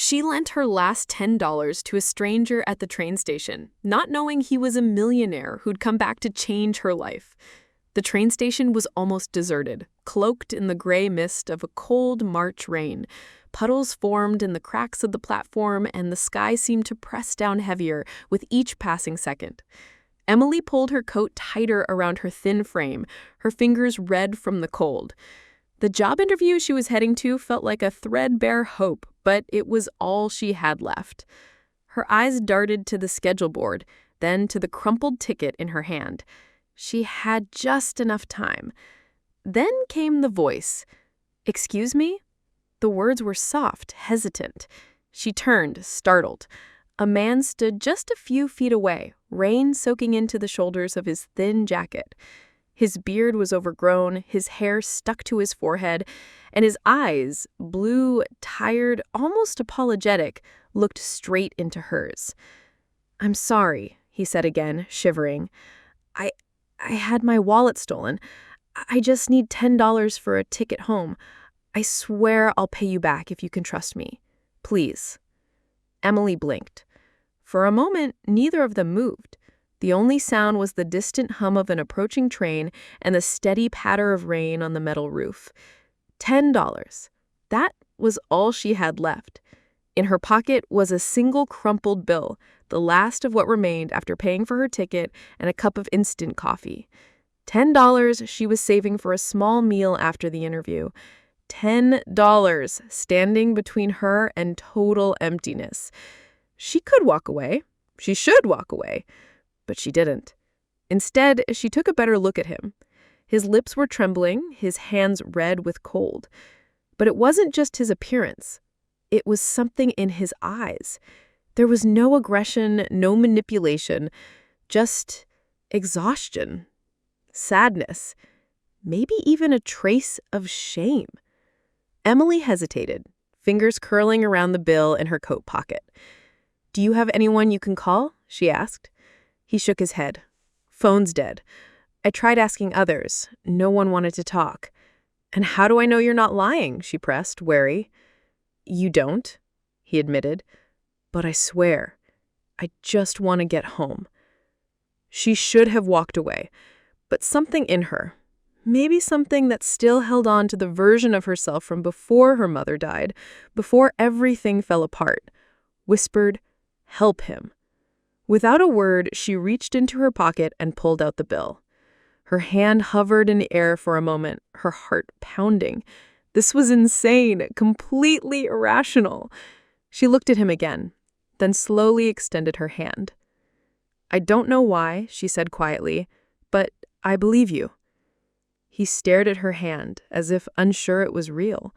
She lent her last $10 to a stranger at the train station, not knowing he was a millionaire who'd come back to change her life. The train station was almost deserted, cloaked in the gray mist of a cold March rain. Puddles formed in the cracks of the platform, and the sky seemed to press down heavier with each passing second. Emily pulled her coat tighter around her thin frame, her fingers red from the cold. The job interview she was heading to felt like a threadbare hope, but it was all she had left. Her eyes darted to the schedule board, then to the crumpled ticket in her hand. She had just enough time. Then came the voice. "Excuse me?" The words were soft, hesitant. She turned, startled. A man stood just a few feet away, rain soaking into the shoulders of his thin jacket. His beard was overgrown, his hair stuck to his forehead, and his eyes, blue, tired, almost apologetic, looked straight into hers. "I'm sorry," he said again, shivering. I had my wallet stolen. I just need $10 for a ticket home. I swear I'll pay you back if you can trust me. Please." Emily blinked. For a moment, neither of them moved. The only sound was the distant hum of an approaching train and the steady patter of rain on the metal roof. $10. That was all she had left. In her pocket was a single crumpled bill, the last of what remained after paying for her ticket and a cup of instant coffee. $10 she was saving for a small meal after the interview. $10 standing between her and total emptiness. She could walk away. She should walk away. But she didn't. Instead, she took a better look at him. His lips were trembling, his hands red with cold. But it wasn't just his appearance. It was something in his eyes. There was no aggression, no manipulation, just exhaustion, sadness, maybe even a trace of shame. Emily hesitated, fingers curling around the bill in her coat pocket. "Do you have anyone you can call?" she asked. He shook his head. "Phone's dead. I tried asking others. No one wanted to talk." "And how do I know you're not lying?" she pressed, wary. "You don't," he admitted. "But I swear, I just want to get home." She should have walked away, but something in her, maybe something that still held on to the version of herself from before her mother died, before everything fell apart, whispered, "Help him." Without a word, she reached into her pocket and pulled out the bill. Her hand hovered in the air for a moment, her heart pounding. This was insane, completely irrational. She looked at him again, then slowly extended her hand. "I don't know why," she said quietly, "but I believe you." He stared at her hand, as if unsure it was real.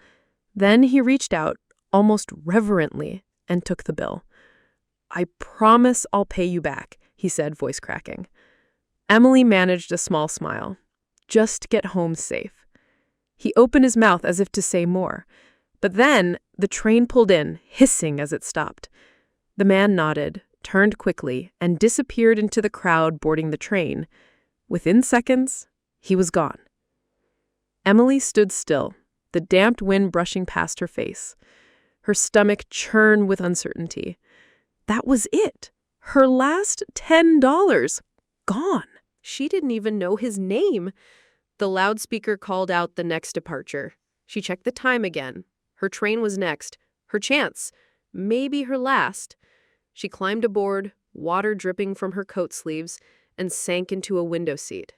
Then he reached out, almost reverently, and took the bill. "I promise I'll pay you back," he said, voice cracking. Emily managed a small smile. "Just get home safe." He opened his mouth as if to say more. But then the train pulled in, hissing as it stopped. The man nodded, turned quickly, and disappeared into the crowd boarding the train. Within seconds, he was gone. Emily stood still, the damp wind brushing past her face. Her stomach churned with uncertainty. That was it. Her last $10. Gone. She didn't even know his name. The loudspeaker called out the next departure. She checked the time again. Her train was next. Her chance. Maybe her last. She climbed aboard, water dripping from her coat sleeves, and sank into a window seat.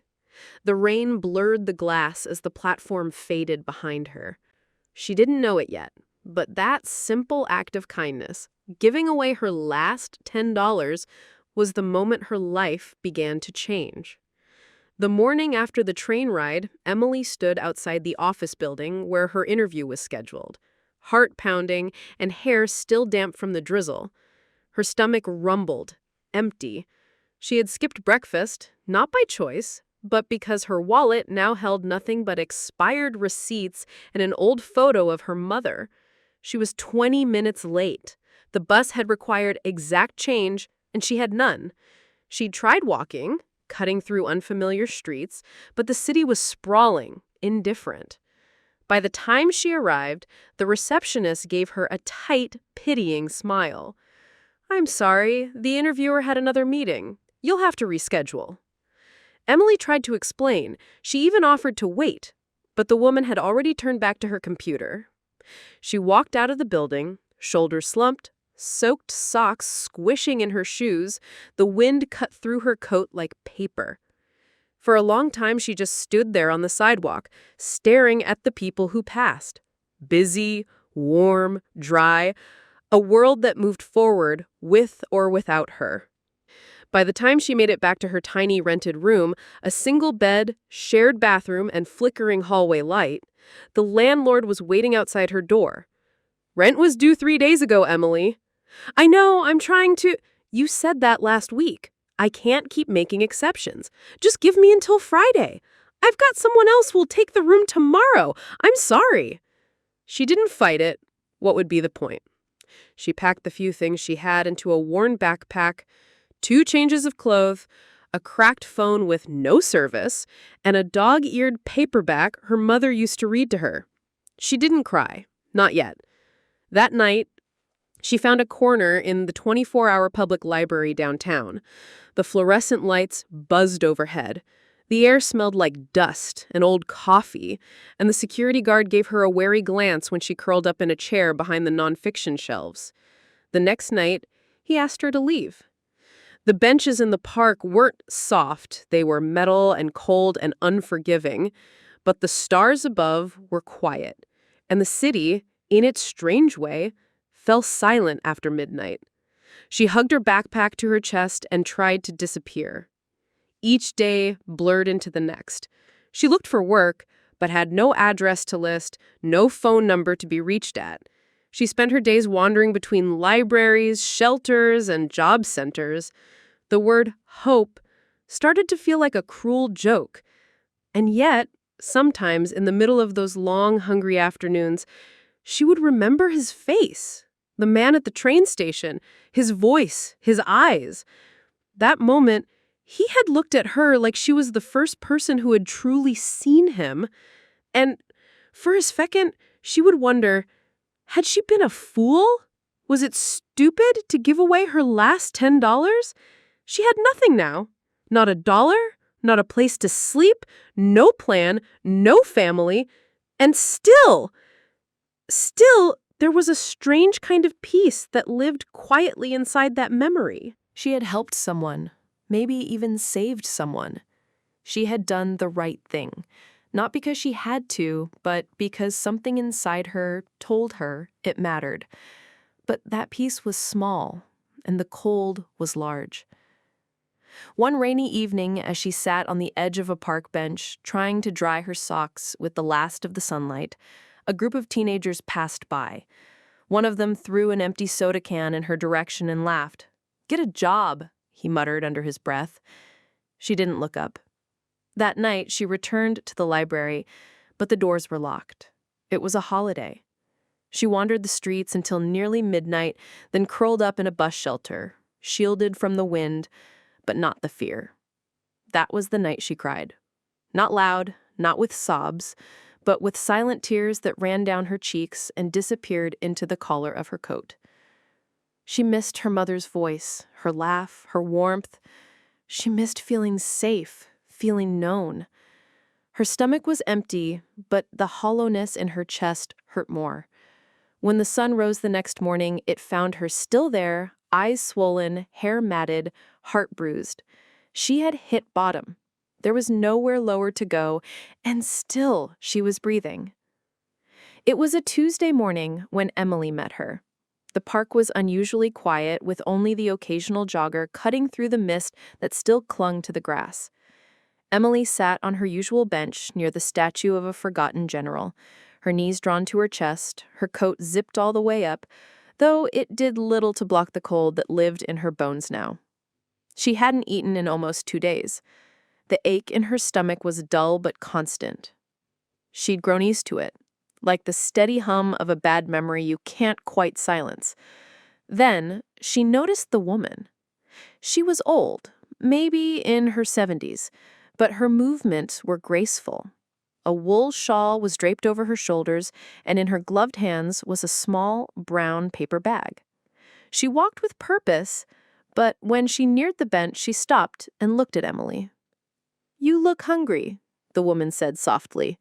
The rain blurred the glass as the platform faded behind her. She didn't know it yet, but that simple act of kindness, giving away her last $10, was the moment her life began to change. The morning after the train ride, Emily stood outside the office building where her interview was scheduled, heart pounding and hair still damp from the drizzle. Her stomach rumbled, empty. She had skipped breakfast, not by choice, but because her wallet now held nothing but expired receipts and an old photo of her mother. She was 20 minutes late. The bus had required exact change, and she had none. She'd tried walking, cutting through unfamiliar streets, but the city was sprawling, indifferent. By the time she arrived, the receptionist gave her a tight, pitying smile. "I'm sorry, the interviewer had another meeting. You'll have to reschedule." Emily tried to explain. She even offered to wait, but the woman had already turned back to her computer. She walked out of the building, shoulders slumped, soaked socks squishing in her shoes, the wind cut through her coat like paper. For a long time, she just stood there on the sidewalk, staring at the people who passed. Busy, warm, dry, a world that moved forward with or without her. By the time she made it back to her tiny rented room, a single bed, shared bathroom, and flickering hallway light, the landlord was waiting outside her door. "Rent was due 3 days ago, Emily." "I know, I'm trying to—" "You said that last week. I can't keep making exceptions. Just give me until Friday. I've got someone else who'll take the room tomorrow. I'm sorry." She didn't fight it. What would be the point? She packed the few things she had into a worn backpack, 2 changes of clothes, a cracked phone with no service, and a dog-eared paperback her mother used to read to her. She didn't cry. Not yet. That night, she found a corner in the 24-hour public library downtown. The fluorescent lights buzzed overhead. The air smelled like dust and old coffee, and the security guard gave her a wary glance when she curled up in a chair behind the nonfiction shelves. The next night, he asked her to leave. The benches in the park weren't soft. They were metal and cold and unforgiving. But the stars above were quiet, and the city, in its strange way, fell silent after midnight. She hugged her backpack to her chest and tried to disappear. Each day blurred into the next. She looked for work, but had no address to list, no phone number to be reached at. She spent her days wandering between libraries, shelters, and job centers. The word hope started to feel like a cruel joke. And yet, sometimes in the middle of those long, hungry afternoons, she would remember his face, the man at the train station, his voice, his eyes. That moment, he had looked at her like she was the first person who had truly seen him. And for a second, she would wonder, had she been a fool? Was it stupid to give away her last $10? She had nothing now. Not a dollar, not a place to sleep, no plan, no family. And still, there was a strange kind of peace that lived quietly inside that memory. She had helped someone, maybe even saved someone. She had done the right thing, not because she had to, but because something inside her told her it mattered. But that peace was small, and the cold was large. One rainy evening, as she sat on the edge of a park bench, trying to dry her socks with the last of the sunlight, a group of teenagers passed by. One of them threw an empty soda can in her direction and laughed. "Get a job," he muttered under his breath. She didn't look up. That night, she returned to the library, but the doors were locked. It was a holiday. She wandered the streets until nearly midnight, then curled up in a bus shelter, shielded from the wind, but not the fear. That was the night she cried. Not loud, not with sobs, but with silent tears that ran down her cheeks and disappeared into the collar of her coat. She missed her mother's voice, her laugh, her warmth. She missed feeling safe, feeling known. Her stomach was empty, but the hollowness in her chest hurt more. When the sun rose the next morning, it found her still there, eyes swollen, hair matted, heart bruised. She had hit bottom. There was nowhere lower to go, and still she was breathing. It was a Tuesday morning when Emily met her. The park was unusually quiet, with only the occasional jogger cutting through the mist that still clung to the grass. Emily sat on her usual bench near the statue of a forgotten general, her knees drawn to her chest, her coat zipped all the way up, though it did little to block the cold that lived in her bones now. She hadn't eaten in almost 2 days. The ache in her stomach was dull but constant. She'd grown used to it, like the steady hum of a bad memory you can't quite silence. Then she noticed the woman. She was old, maybe in her 70s, but her movements were graceful. A wool shawl was draped over her shoulders, and in her gloved hands was a small, brown paper bag. She walked with purpose, but when she neared the bench, she stopped and looked at Emily. "You look hungry," the woman said softly.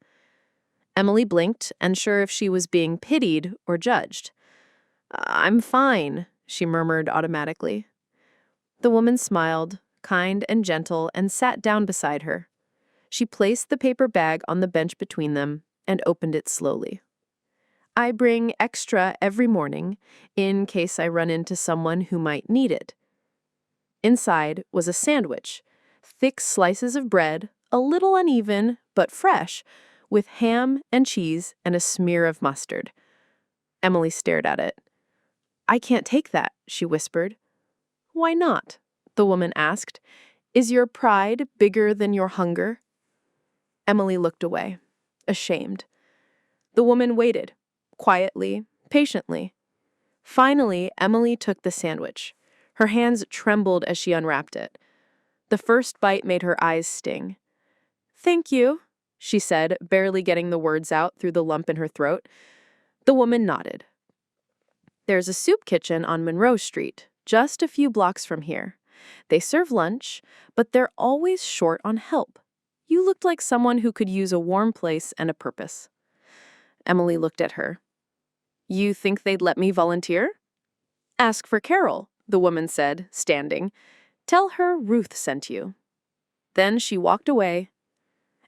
Emily blinked, unsure if she was being pitied or judged. "I'm fine," she murmured automatically. The woman smiled, kind and gentle, and sat down beside her. She placed the paper bag on the bench between them and opened it slowly. "I bring extra every morning in case I run into someone who might need it." Inside was a sandwich, thick slices of bread, a little uneven but fresh, with ham and cheese and a smear of mustard. Emily stared at it. "I can't take that," she whispered. "Why not?" the woman asked. "Is your pride bigger than your hunger?" Emily looked away, ashamed. The woman waited, quietly, patiently. Finally, Emily took the sandwich. Her hands trembled as she unwrapped it. The first bite made her eyes sting. "Thank you," she said, barely getting the words out through the lump in her throat. The woman nodded. "There's a soup kitchen on Monroe Street, just a few blocks from here. They serve lunch, but they're always short on help. You looked like someone who could use a warm place and a purpose." Emily looked at her. "You think they'd let me volunteer?" "Ask for Carol," the woman said, standing. "Tell her Ruth sent you." Then she walked away.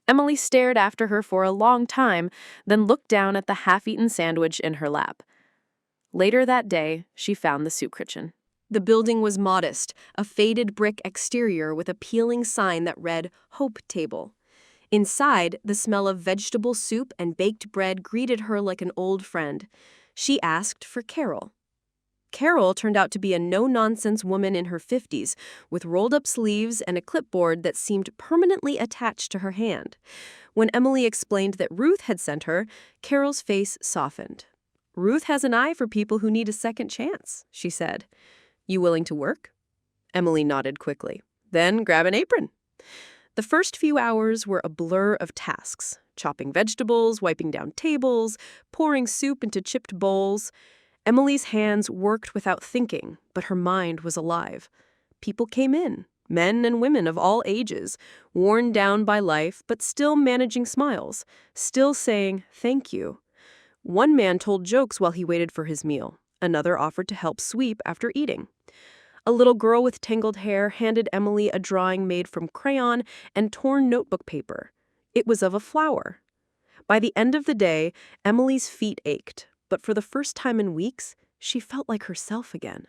Emily stared after her for a long time, then looked down at the half-eaten sandwich in her lap. Later that day, she found the soup kitchen. The building was modest, a faded brick exterior with a peeling sign that read "Hope Table." Inside, the smell of vegetable soup and baked bread greeted her like an old friend. She asked for Carol. Carol turned out to be a no-nonsense woman in her 50s, with rolled-up sleeves and a clipboard that seemed permanently attached to her hand. When Emily explained that Ruth had sent her, Carol's face softened. "Ruth has an eye for people who need a second chance," she said. "You willing to work?" Emily nodded quickly. "Then grab an apron." The first few hours were a blur of tasks: chopping vegetables, wiping down tables, pouring soup into chipped bowls. Emily's hands worked without thinking, but her mind was alive. People came in, men and women of all ages, worn down by life, but still managing smiles, still saying thank you. One man told jokes while he waited for his meal. Another offered to help sweep after eating. A little girl with tangled hair handed Emily a drawing made from crayon and torn notebook paper. It was of a flower. By the end of the day, Emily's feet ached, but for the first time in weeks, she felt like herself again.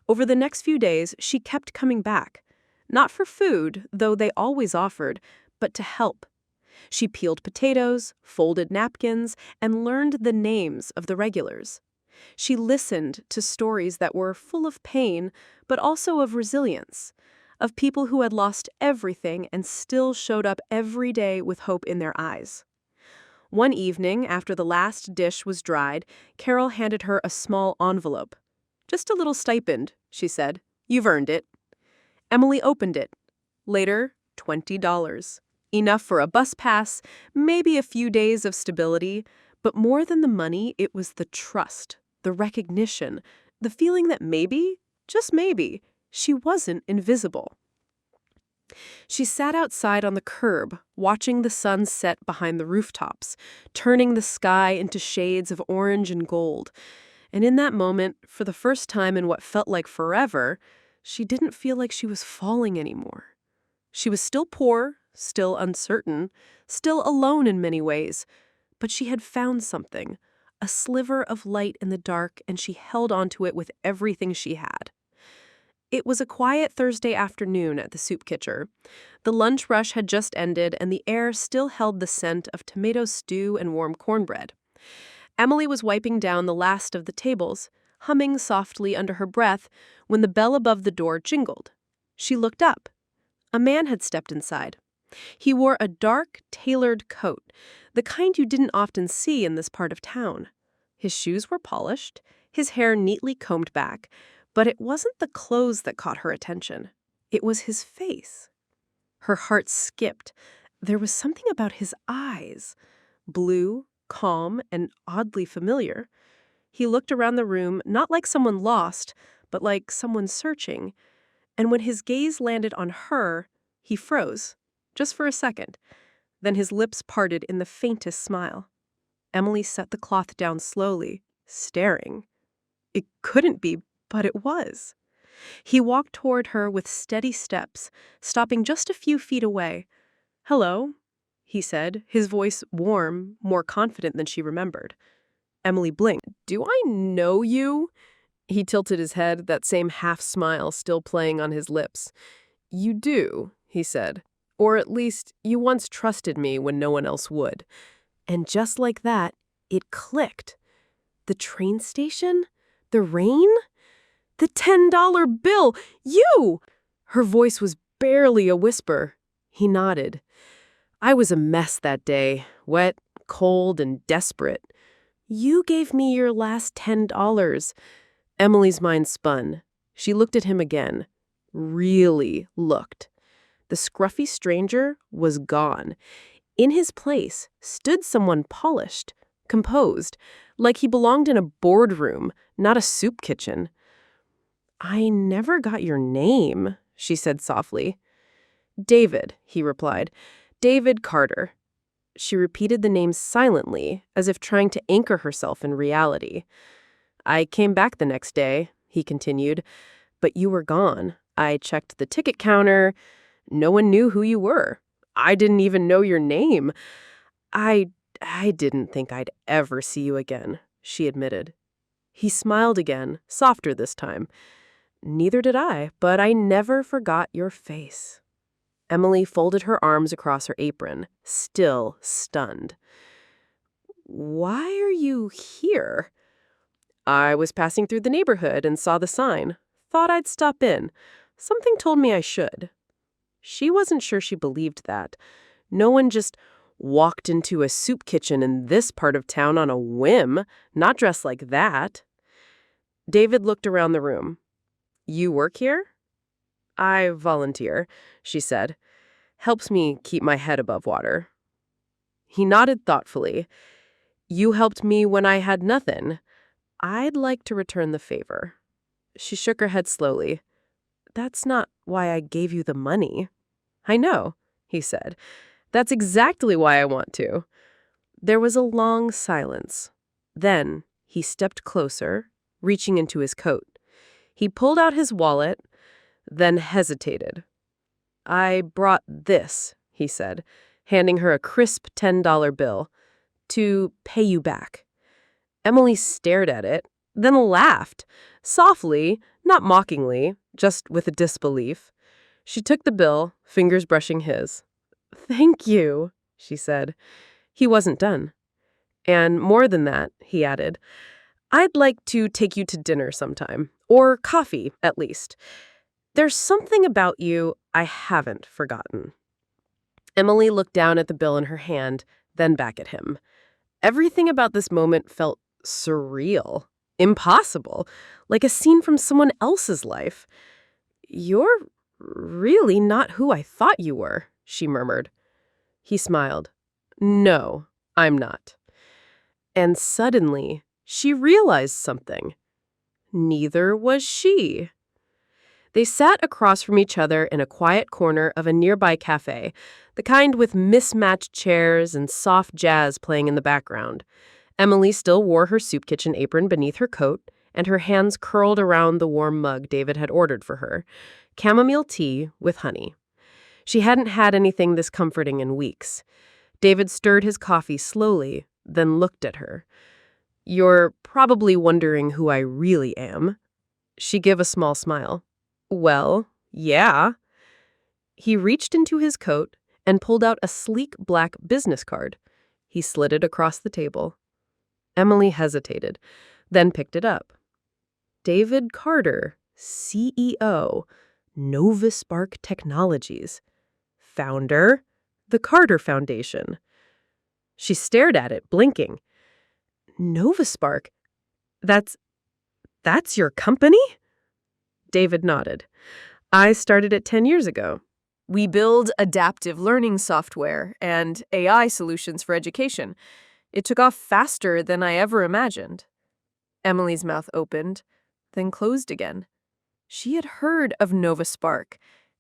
Over the next few days, she kept coming back. Not for food, though they always offered, but to help. She peeled potatoes, folded napkins, and learned the names of the regulars. She listened to stories that were full of pain, but also of resilience, of people who had lost everything and still showed up every day with hope in their eyes. One evening, after the last dish was dried, Carol handed her a small envelope. "Just a little stipend," she said. "You've earned it." Emily opened it. Later, $20. Enough for a bus pass, maybe a few days of stability, but more than the money, it was the trust, the recognition, the feeling that maybe, just maybe, she wasn't invisible. She sat outside on the curb, watching the sun set behind the rooftops, turning the sky into shades of orange and gold. And in that moment, for the first time in what felt like forever, she didn't feel like she was falling anymore. She was still poor, still uncertain, still alone in many ways, but she had found something, a sliver of light in the dark, and she held onto it with everything she had. It was a quiet Thursday afternoon at the soup kitchen. The lunch rush had just ended, and the air still held the scent of tomato stew and warm cornbread. Emily was wiping down the last of the tables, humming softly under her breath, when the bell above the door jingled. She looked up. A man had stepped inside. He wore a dark, tailored coat, the kind you didn't often see in this part of town. His shoes were polished, his hair neatly combed back, but it wasn't the clothes that caught her attention. It was his face. Her heart skipped. There was something about his eyes, blue, calm, and oddly familiar. He looked around the room not like someone lost, but like someone searching. And when his gaze landed on her, he froze, just for a second. Then his lips parted in the faintest smile. Emily set the cloth down slowly, staring. It couldn't be, but it was. He walked toward her with steady steps, stopping just a few feet away. "Hello," he said, his voice warm, more confident than she remembered. Emily blinked. "Do I know you?" He tilted his head, that same half-smile still playing on his lips. "You do," he said. "Or at least, you once trusted me when no one else would." And just like that, it clicked. The train station? The rain? The $10 bill! You! Her voice was barely a whisper. He nodded. "I was a mess that day, wet, cold, and desperate. You gave me your last $10. Emily's mind spun. She looked at him again. Really looked. The scruffy stranger was gone. In his place stood someone polished, composed, like he belonged in a boardroom, not a soup kitchen. "I never got your name," she said softly. "David," he replied. "David Carter." She repeated the name silently, as if trying to anchor herself in reality. "I came back the next day," he continued, "but you were gone. I checked the ticket counter. No one knew who you were. I didn't even know your name. I didn't think I'd ever see you again," she admitted. He smiled again, softer this time. "Neither did I, but I never forgot your face." Emily folded her arms across her apron, still stunned. "Why are you here?" "I was passing through the neighborhood and saw the sign. Thought I'd stop in. Something told me I should." She wasn't sure she believed that. No one just walked into a soup kitchen in this part of town on a whim, not dressed like that. David looked around the room. "You work here?" "I volunteer," she said. "Helps me keep my head above water." He nodded thoughtfully. "You helped me when I had nothing. I'd like to return the favor." She shook her head slowly. "That's not why I gave you the money." "I know," he said. "That's exactly why I want to." There was a long silence. Then he stepped closer, reaching into his coat. He pulled out his wallet, then hesitated. "I brought this," he said, handing her a crisp $10 bill, "to pay you back." Emily stared at it, then laughed, softly, not mockingly, just with a disbelief. She took the bill, fingers brushing his. "Thank you," she said. He wasn't done. "And more than that," he added, "I'd like to take you to dinner sometime, or coffee, at least. There's something about you I haven't forgotten." Emily looked down at the bill in her hand, then back at him. Everything about this moment felt surreal, impossible, like a scene from someone else's life. "You're really not who I thought you were," she murmured. He smiled. "No, I'm not." And suddenly, she realized something. Neither was she. They sat across from each other in a quiet corner of a nearby cafe, the kind with mismatched chairs and soft jazz playing in the background. Emily still wore her soup kitchen apron beneath her coat, and her hands curled around the warm mug David had ordered for her, chamomile tea with honey. She hadn't had anything this comforting in weeks. David stirred his coffee slowly, then looked at her. "You're probably wondering who I really am." She gave a small smile. "Well, yeah." He reached into his coat and pulled out a sleek black business card. He slid it across the table. Emily hesitated, then picked it up. "David Carter, CEO, Novaspark Technologies. Founder, the Carter Foundation." She stared at it, blinking. "Novaspark? That's your company?" David nodded. "I started it 10 years ago. We build adaptive learning software and AI solutions for education. It took off faster than I ever imagined." Emily's mouth opened, then closed again. She had heard of NovaSpark.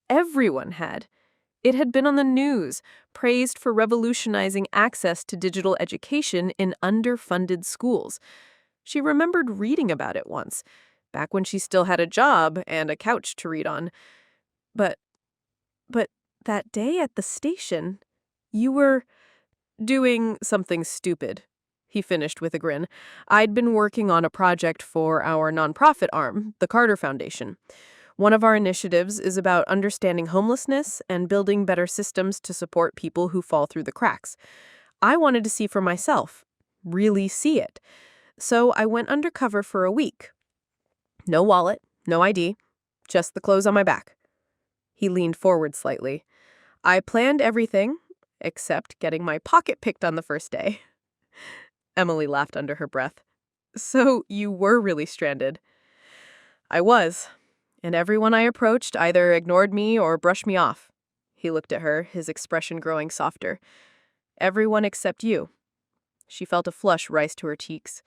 Everyone had. It had been on the news, praised for revolutionizing access to digital education in underfunded schools. She remembered reading about it once, back when she still had a job and a couch to read on. But, but that day at the station, you were doing something stupid, he finished with a grin. I'd been working on a project for our nonprofit arm, the Carter Foundation. One of our initiatives is about understanding homelessness and building better systems to support people who fall through the cracks. I wanted to see for myself, really see it. So I went undercover for a week. No wallet, no ID, just the clothes on my back. He leaned forward slightly. I planned everything, except getting my pocket picked on the first day. Emily laughed under her breath. So you were really stranded. I was. And everyone I approached either ignored me or brushed me off. He looked at her, his expression growing softer. Everyone except you. She felt a flush rise to her cheeks.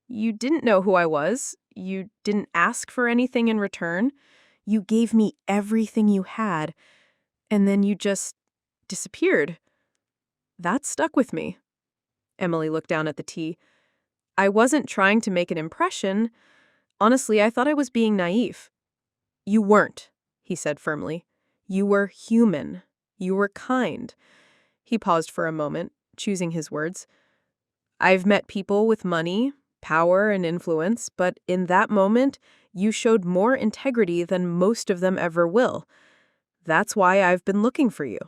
You didn't know who I was. You didn't ask for anything in return. You gave me everything you had. And then you just disappeared. That stuck with me. Emily looked down at the tea. I wasn't trying to make an impression. Honestly, I thought I was being naive. You weren't, he said firmly. You were human. You were kind. He paused for a moment, choosing his words. I've met people with money, power, and influence, but in that moment, you showed more integrity than most of them ever will. That's why I've been looking for you.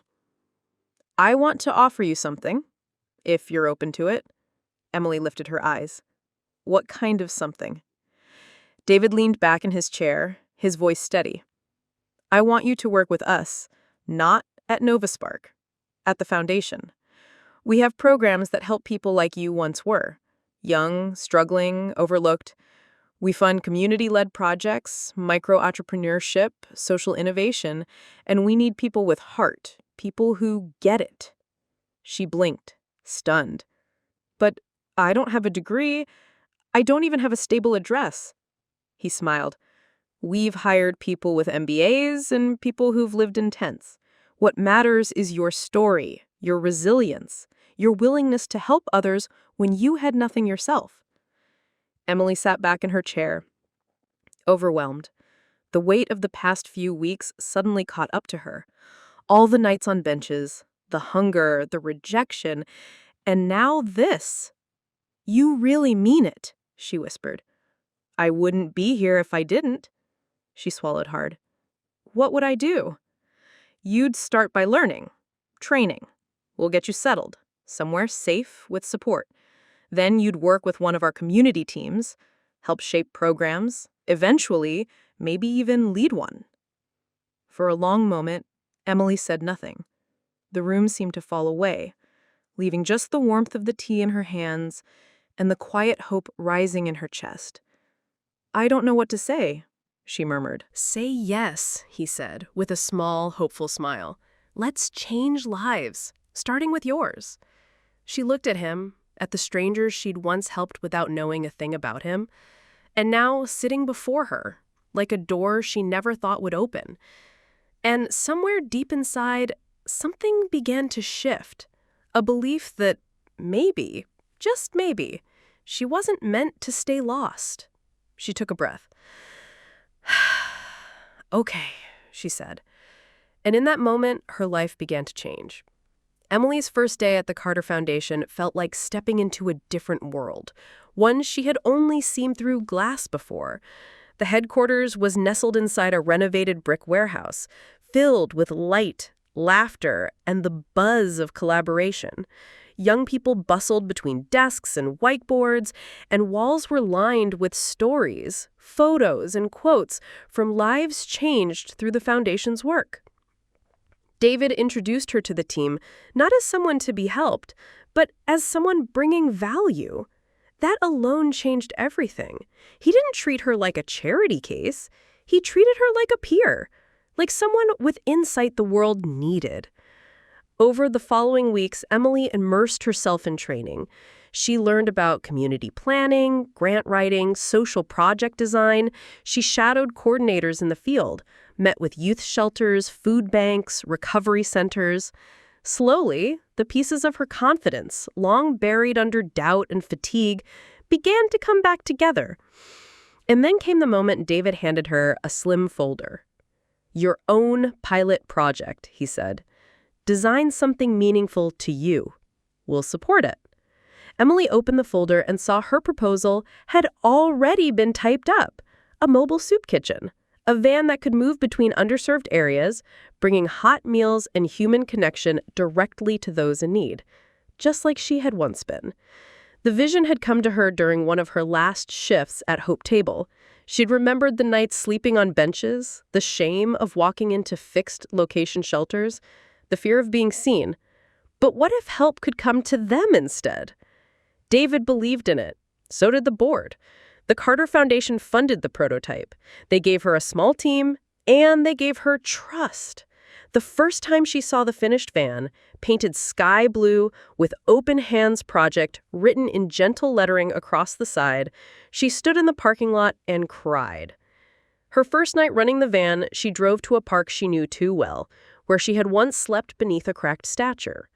I want to offer you something, if you're open to it. Emily lifted her eyes. What kind of something? David leaned back in his chair, his voice steady. I want you to work with us, not at NovaSpark, at the foundation. We have programs that help people like you once were, young, struggling, overlooked. We fund community-led projects, micro-entrepreneurship, social innovation, and we need people with heart, people who get it. She blinked, stunned. But I don't have a degree. I don't even have a stable address. He smiled. We've hired people with MBAs and people who've lived in tents. What matters is your story, your resilience, your willingness to help others when you had nothing yourself. Emily sat back in her chair, overwhelmed. The weight of the past few weeks suddenly caught up to her. All the nights on benches, the hunger, the rejection, and now this. You really mean it, she whispered. I wouldn't be here if I didn't. She swallowed hard. What would I do? You'd start by learning, training. We'll get you settled, somewhere safe with support. Then you'd work with one of our community teams, help shape programs, eventually, maybe even lead one. For a long moment, Emily said nothing. The room seemed to fall away, leaving just the warmth of the tea in her hands and the quiet hope rising in her chest. I don't know what to say, she murmured. Say yes, he said, with a small, hopeful smile. Let's change lives, starting with yours. She looked at him, at the strangers she'd once helped without knowing a thing about him, and now sitting before her, like a door she never thought would open. And somewhere deep inside, something began to shift, a belief that maybe, just maybe, she wasn't meant to stay lost. She took a breath. Okay, she said. And in that moment, her life began to change. Emily's first day at the Carter Foundation felt like stepping into a different world, one she had only seen through glass before. The headquarters was nestled inside a renovated brick warehouse, filled with light, laughter, and the buzz of collaboration. Young people bustled between desks and whiteboards, and walls were lined with stories, photos, and quotes from lives changed through the foundation's work. David introduced her to the team, not as someone to be helped, but as someone bringing value. That alone changed everything. He didn't treat her like a charity case. He treated her like a peer. like someone with insight the world needed. Over the following weeks, Emily immersed herself in training. She learned about community planning, grant writing, social project design. She shadowed coordinators in the field, met with youth shelters, food banks, recovery centers. Slowly, the pieces of her confidence, long buried under doubt and fatigue, began to come back together. And then came the moment David handed her a slim folder. "Your own pilot project," he said. "Design something meaningful to you. We'll support it." Emily opened the folder and saw her proposal had already been typed up. A mobile soup kitchen. A van that could move between underserved areas, bringing hot meals and human connection directly to those in need, just like she had once been. The vision had come to her during one of her last shifts at Hope Table. She'd remembered the nights sleeping on benches, the shame of walking into fixed location shelters, the fear of being seen. But what if help could come to them instead? David believed in it. So did the board. The Carter Foundation funded the prototype. They gave her a small team, and they gave her trust. The first time she saw the finished van, painted sky blue with Open Hands Project written in gentle lettering across the side, she stood in the parking lot and cried. Her first night running the van, she drove to a park she knew too well, where she had once slept beneath a cracked stature.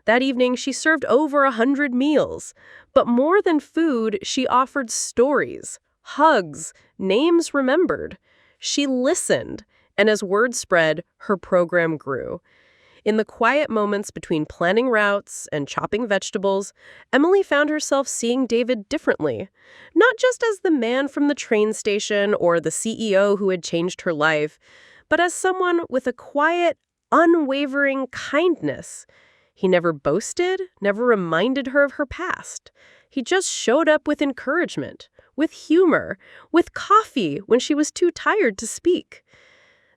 That evening, she served over 100 meals. But more than food, she offered stories, hugs, names remembered. She listened, and as word spread, her program grew. In the quiet moments between planning routes and chopping vegetables, Emily found herself seeing David differently. Not just as the man from the train station or the CEO who had changed her life, but as someone with a quiet, unwavering kindness. He never boasted, never reminded her of her past. He just showed up with encouragement, with humor, with coffee when she was too tired to speak.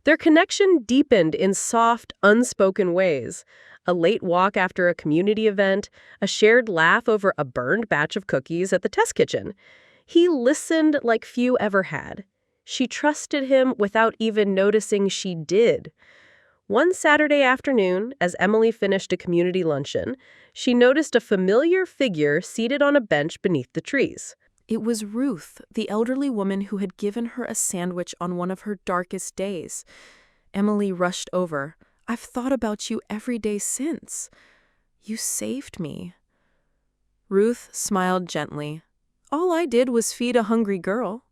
Their connection deepened in soft, unspoken ways. A late walk after a community event, a shared laugh over a burned batch of cookies at the test kitchen. He listened like few ever had. She trusted him without even noticing she did. One Saturday afternoon, as Emily finished a community luncheon, she noticed a familiar figure seated on a bench beneath the trees. It was Ruth, the elderly woman who had given her a sandwich on one of her darkest days. Emily rushed over. "I've thought about you every day since. You saved me." Ruth smiled gently. "All I did was feed a hungry girl."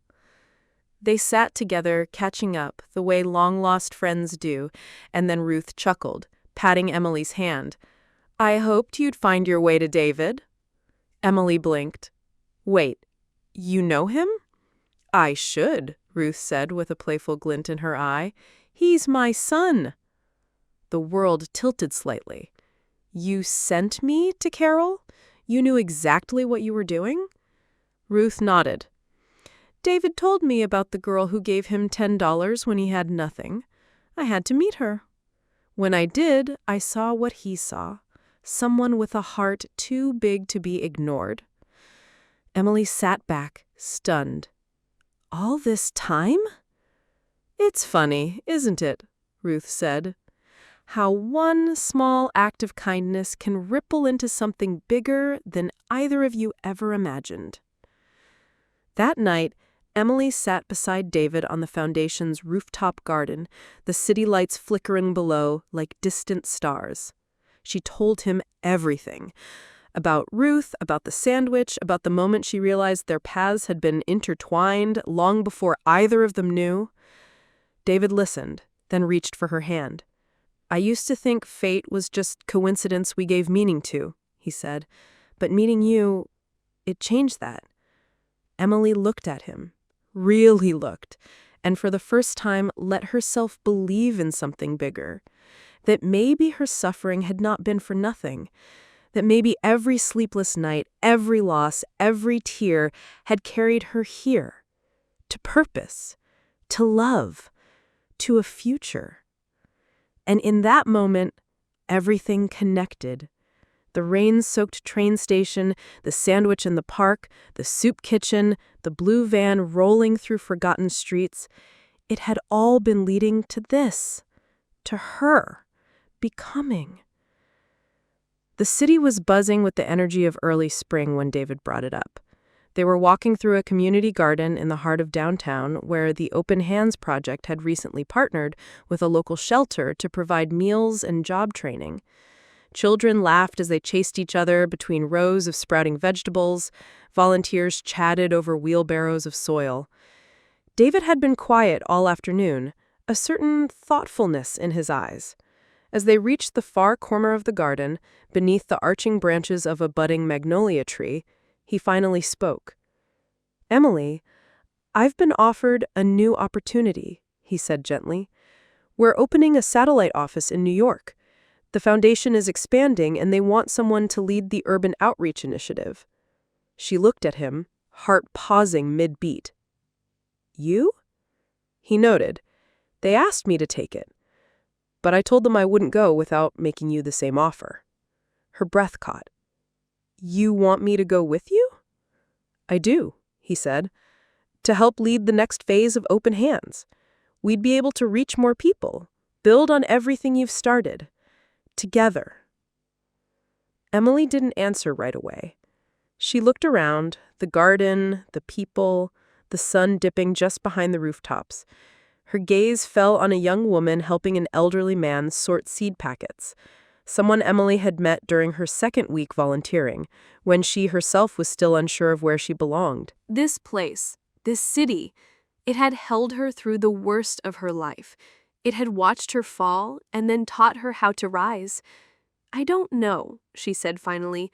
They sat together, catching up, the way long-lost friends do, and then Ruth chuckled, patting Emily's hand. "I hoped you'd find your way to David." Emily blinked. "Wait, you know him?" "I should," Ruth said with a playful glint in her eye. "He's my son." The world tilted slightly. "You sent me to Carol? You knew exactly what you were doing?" Ruth nodded. "David told me about the girl who gave him $10 when he had nothing. I had to meet her. When I did, I saw what he saw. Someone with a heart too big to be ignored." Emily sat back, stunned. "All this time?" "It's funny, isn't it?" Ruth said. "How one small act of kindness can ripple into something bigger than either of you ever imagined." That night, Emily sat beside David on the foundation's rooftop garden, the city lights flickering below like distant stars. She told him everything. About Ruth, about the sandwich, about the moment she realized their paths had been intertwined long before either of them knew. David listened, then reached for her hand. "I used to think fate was just coincidence we gave meaning to," he said. "But meeting you, it changed that." Emily looked at him, really looked, and for the first time let herself believe in something bigger. That maybe her suffering had not been for nothing. That maybe every sleepless night, every loss, every tear had carried her here. To purpose, to love, to a future. And in that moment, everything connected. The rain-soaked train station, the sandwich in the park, the soup kitchen, the blue van rolling through forgotten streets. It had all been leading to this. to her, becoming. The city was buzzing with the energy of early spring when David brought it up. They were walking through a community garden in the heart of downtown where the Open Hands Project had recently partnered with a local shelter to provide meals and job training. Children laughed as they chased each other between rows of sprouting vegetables. Volunteers chatted over wheelbarrows of soil. David had been quiet all afternoon, a certain thoughtfulness in his eyes. As they reached the far corner of the garden, beneath the arching branches of a budding magnolia tree, he finally spoke. "Emily, I've been offered a new opportunity," he said gently. "We're opening a satellite office in New York. The foundation is expanding and they want someone to lead the urban outreach initiative." She looked at him, heart pausing mid-beat. "You?" He noted. "They asked me to take it, but I told them I wouldn't go without making you the same offer." Her breath caught. "You want me to go with you?" "I do," he said, "to help lead the next phase of Open Hands. We'd be able to reach more people, build on everything you've started. Together." Emily didn't answer right away. She looked around, the garden, the people, the sun dipping just behind the rooftops. Her gaze fell on a young woman helping an elderly man sort seed packets, someone Emily had met during her second week volunteering, when she herself was still unsure of where she belonged. This place, this city, it had held her through the worst of her life. It had watched her fall and then taught her how to rise. "I don't know," she said finally.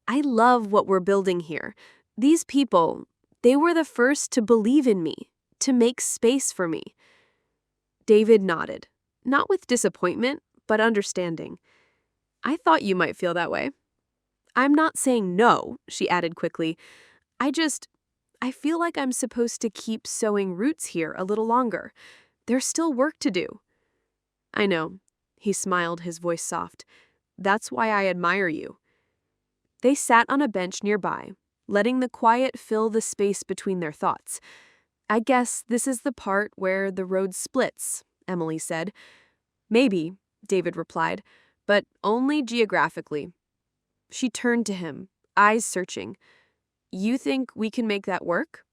"I love what we're building here. These people, they were the first to believe in me, to make space for me." David nodded, not with disappointment, but understanding. "I thought you might feel that way." "I'm not saying no," she added quickly. I feel like I'm supposed to keep sowing roots here a little longer. There's still work to do." "I know," he smiled, his voice soft. "That's why I admire you." They sat on a bench nearby, letting the quiet fill the space between their thoughts. "I guess this is the part where the road splits," Emily said. "Maybe," David replied, "but only geographically." She turned to him, eyes searching. "You think we can make that work?"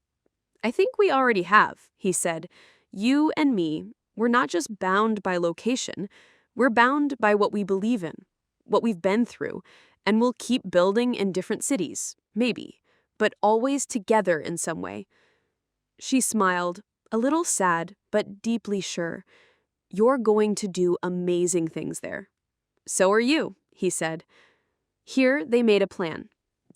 "I think we already have," he said. "You and me, we're not just bound by location. We're bound by what we believe in, what we've been through, and we'll keep building in different cities, maybe, but always together in some way." She smiled, a little sad, but deeply sure. "You're going to do amazing things there." "So are you," he said. Here they made a plan.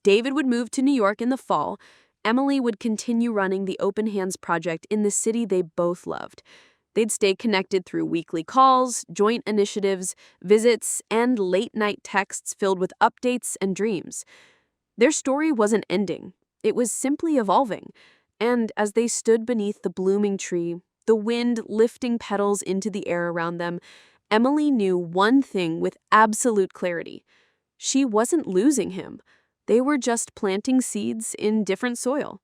David would move to New York in the fall. Emily would continue running the Open Hands Project in the city they both loved. They'd stay connected through weekly calls, joint initiatives, visits, and late-night texts filled with updates and dreams. Their story wasn't ending. It was simply evolving. And as they stood beneath the blooming tree, the wind lifting petals into the air around them, Emily knew one thing with absolute clarity. She wasn't losing him. They were just planting seeds in different soil.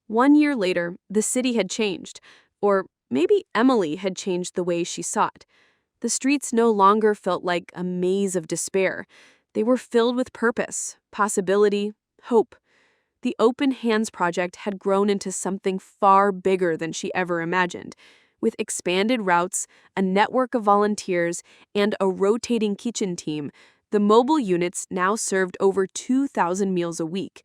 1 year later, the city had changed, or maybe Emily had changed the way she saw it. The streets no longer felt like a maze of despair. They were filled with purpose, possibility, hope. The Open Hands Project had grown into something far bigger than she ever imagined. With expanded routes, a network of volunteers, and a rotating kitchen team, the mobile units now served over 2,000 meals a week.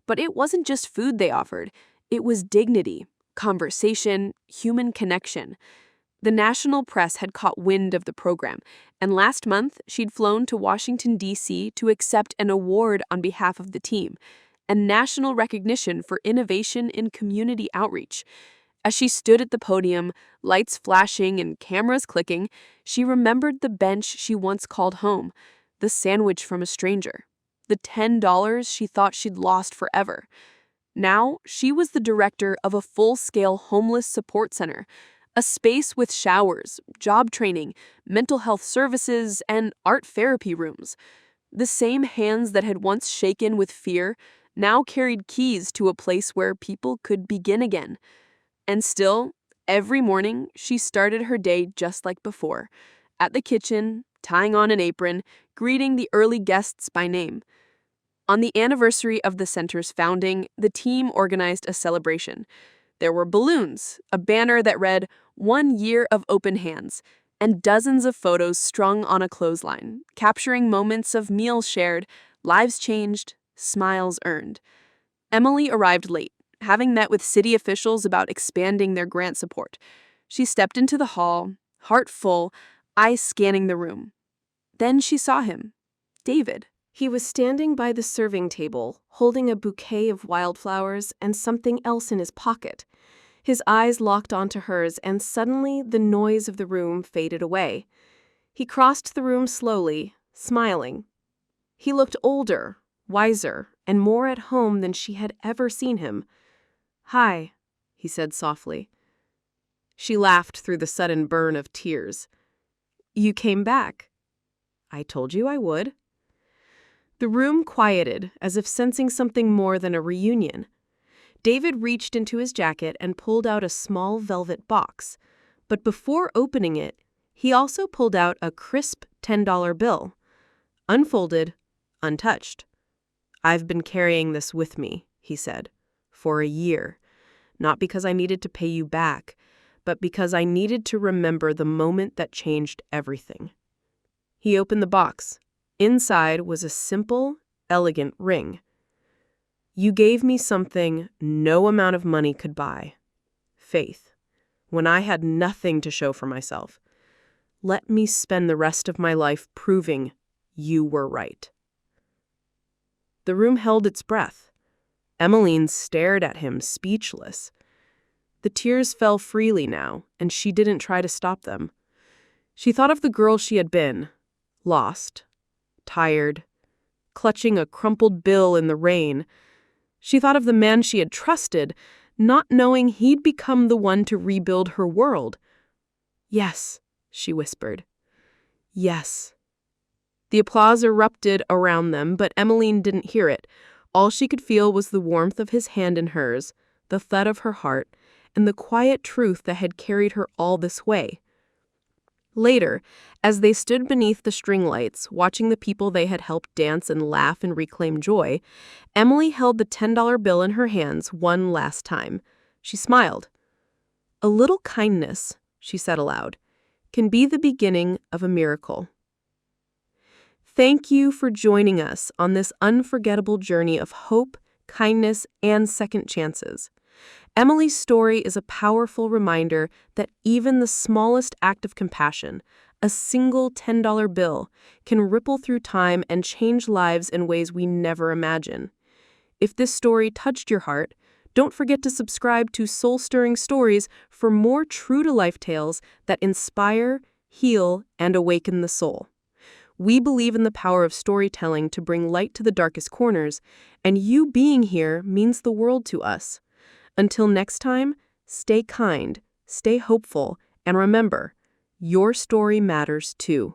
But it wasn't just food they offered. It was dignity, conversation, human connection. The national press had caught wind of the program, and last month she'd flown to Washington, D.C. to accept an award on behalf of the team, and national recognition for innovation in community outreach. As she stood at the podium, lights flashing and cameras clicking, she remembered the bench she once called home, the sandwich from a stranger, the $10 she thought she'd lost forever. Now, she was the director of a full-scale homeless support center, a space with showers, job training, mental health services, and art therapy rooms. The same hands that had once shaken with fear now carried keys to a place where people could begin again. And still, every morning, she started her day just like before. at the kitchen, tying on an apron, greeting the early guests by name. On the anniversary of the center's founding, the team organized a celebration. There were balloons, a banner that read, "1 year of open hands," and dozens of photos strung on a clothesline, capturing moments of meals shared, lives changed, smiles earned. Emily arrived late, having met with city officials about expanding their grant support. She stepped into the hall, heart full, eyes scanning the room. Then she saw him, David. He was standing by the serving table, holding a bouquet of wildflowers and something else in his pocket. His eyes locked onto hers, and suddenly the noise of the room faded away. He crossed the room slowly, smiling. He looked older, wiser, and more at home than she had ever seen him. "Hi," he said softly. She laughed through the sudden burn of tears. "You came back. I told you I would." The room quieted, as if sensing something more than a reunion. David reached into his jacket and pulled out a small velvet box. But before opening it, he also pulled out a crisp $10 bill. Unfolded, untouched. "I've been carrying this with me," he said, "for a year. Not because I needed to pay you back, but because I needed to remember the moment that changed everything." He opened the box. Inside was a simple, elegant ring. "You gave me something no amount of money could buy. Faith. When I had nothing to show for myself. Let me spend the rest of my life proving you were right." The room held its breath. Emmeline stared at him, speechless. The tears fell freely now, and she didn't try to stop them. She thought of the girl she had been, lost, tired, clutching a crumpled bill in the rain. She thought of the man she had trusted, not knowing he'd become the one to rebuild her world. "Yes," she whispered. "Yes." The applause erupted around them, but Emmeline didn't hear it. All she could feel was the warmth of his hand in hers, the thud of her heart, and the quiet truth that had carried her all this way. Later, as they stood beneath the string lights, watching the people they had helped dance and laugh and reclaim joy, Emily held the $10 bill in her hands one last time. She smiled. "A little kindness," she said aloud, "can be the beginning of a miracle." Thank you for joining us on this unforgettable journey of hope, kindness, and second chances. Emily's story is a powerful reminder that even the smallest act of compassion, a single $10 bill, can ripple through time and change lives in ways we never imagine. If this story touched your heart, don't forget to subscribe to Soul-Stirring Stories for more true-to-life tales that inspire, heal, and awaken the soul. We believe in the power of storytelling to bring light to the darkest corners, and you being here means the world to us. Until next time, stay kind, stay hopeful, and remember, your story matters too.